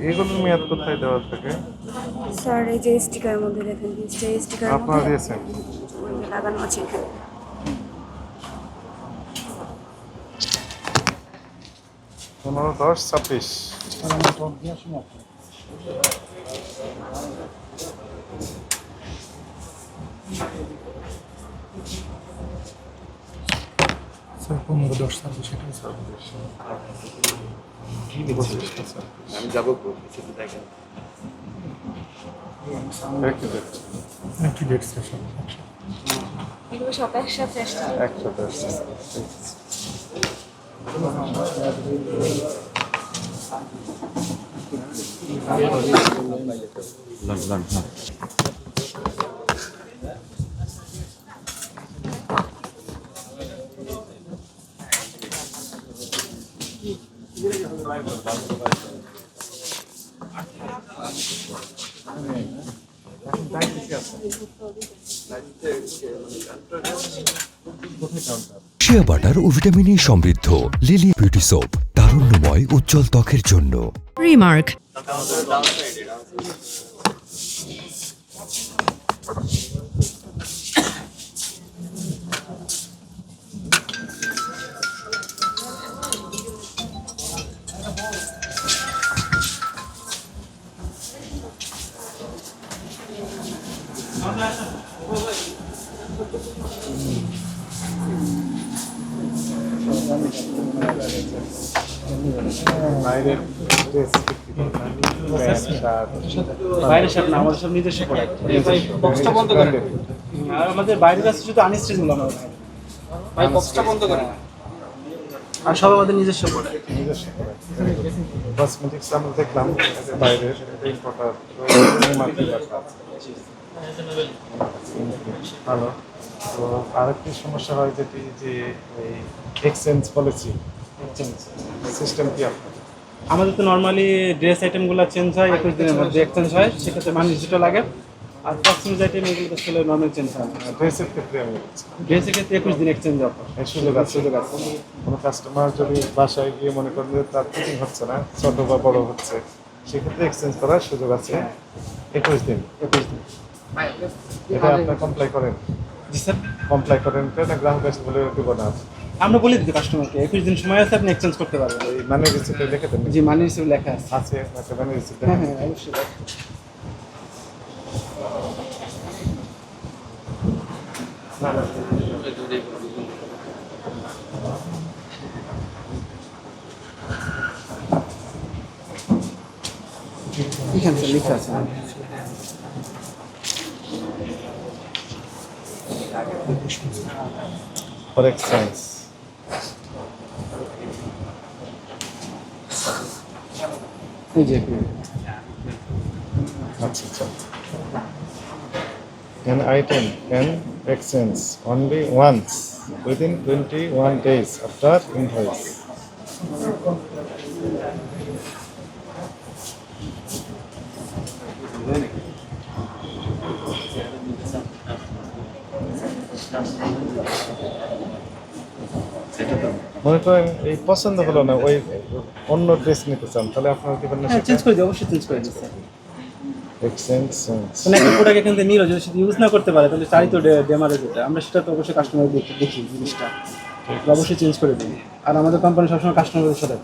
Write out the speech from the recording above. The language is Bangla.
এগুলোর মেয়াদ কোথায় দেওয়া থাকে? স্যার এই যে স্টিকারের মধ্যে দেখেন, স্টিকারের আপনারা মধ্যে দিয়েছেন? ওই যে লাগানো আছে এখানে। 15-10-26। স্যার 15-10-26 এটা স্যার। আমি যাবো কিছু দেখেন একই ডেট। একই ডেট স্যার সব। এগুলো সব একসাথে আসছে। একসাথে আসছে। শিয়া বাটার ও ভিটামিন ই সমৃদ্ধ লিলি বিউটি সোপ, তারুণ্যময় উজ্জ্বল ত্বকের জন্য। রিমার্ক। বাইরের ড্রেস বিক্রি করেন না? প্যান্ট, শার্ট, বাইরের সাথে না, আমাদের সব নিজস্ব প্রোডাক্ট। বক্সটা বন্ধ করে। আর আমাদের বাইরের আছে শুধু আনস্ট্রিজগুলো আমাদের ভাই, বক্সটা বন্ধ করে। আর সব আমাদের নিজস্ব প্রোডাক্ট। নিজস্ব কসমেটিক্স আমরা দেখলাম বাইরের ইম্পোর্টার মার্কেট আছে। ভালো। তো আরেকটি সমস্যা হয় যেটি যে এই এক্সচেঞ্জ পলিসি, এক্সচেঞ্জ সিস্টেম কি আপনার? আমাদের তো নর্মালি ড্রেস আইটেমগুলো চেঞ্জ হয় 21 দিনের মধ্যে এক্সচেঞ্জ হয়, সেক্ষেত্রে মানি যেটা লাগে। আর কসমেটিক্স আইটেম এগুলো তো ছিল নর্মাল চেঞ্জ হয়। ড্রেসের ক্ষেত্রে আমি বলছি ড্রেসের ক্ষেত্রে 21 দিন এক্সচেঞ্জ অফার। এই সুযোগ আছে। কোনো কাস্টমার যদি বাসায় গিয়ে মনে করেন যে তার ফিটিং হচ্ছে না, ছোট বা বড় হচ্ছে, সেক্ষেত্রে এক্সচেঞ্জ করার সুযোগ আছে 21 দিন। 21 দিন। এটা আপনার কমপ্লাই করেন? জি স্যার, কমপ্লাই করেন না গ্রাহক এসে বলে দেবো না? আমরা বলে দিই কাস্টমারকে 21 দিন সময় আছে, আপনি এক্সচেঞ্জ করতে পারবেন। এই মানে রিসিপ্টে লিখে দেন? জি, মানি হিসেবে লেখা আছে। আছে একটা মানে রিসিপ্ট। হ্যাঁ হ্যাঁ, অবশ্যই। এখানে স্যার লেখা আছে। ফর এক্সচেঞ্জ এই যে আচ্ছা আচ্ছা। An item can exchange only once within 21 days after invoice. মনে করেন এই পছন্দ হলো না, ওই অন্য ড্রেস নিতে চান, তাহলে আপনারা দিবেন না? হ্যাঁ, চেঞ্জ করে দিই, অবশ্যই চেঞ্জ করে দিই স্যার। এক্সচেঞ্জ মানে একটা প্রোডাক্ট এখান থেকে নিল, যদি সেটা ইউজ না করতে পারে তাহলে চাই তো ড্যামেজ যেটা, আমরা সেটা তো অবশ্যই কাস্টমার দেখি জিনিসটা, অবশ্যই চেঞ্জ করে দিই। আর আমাদের কোম্পানি সবসময় কাস্টমারের সাথে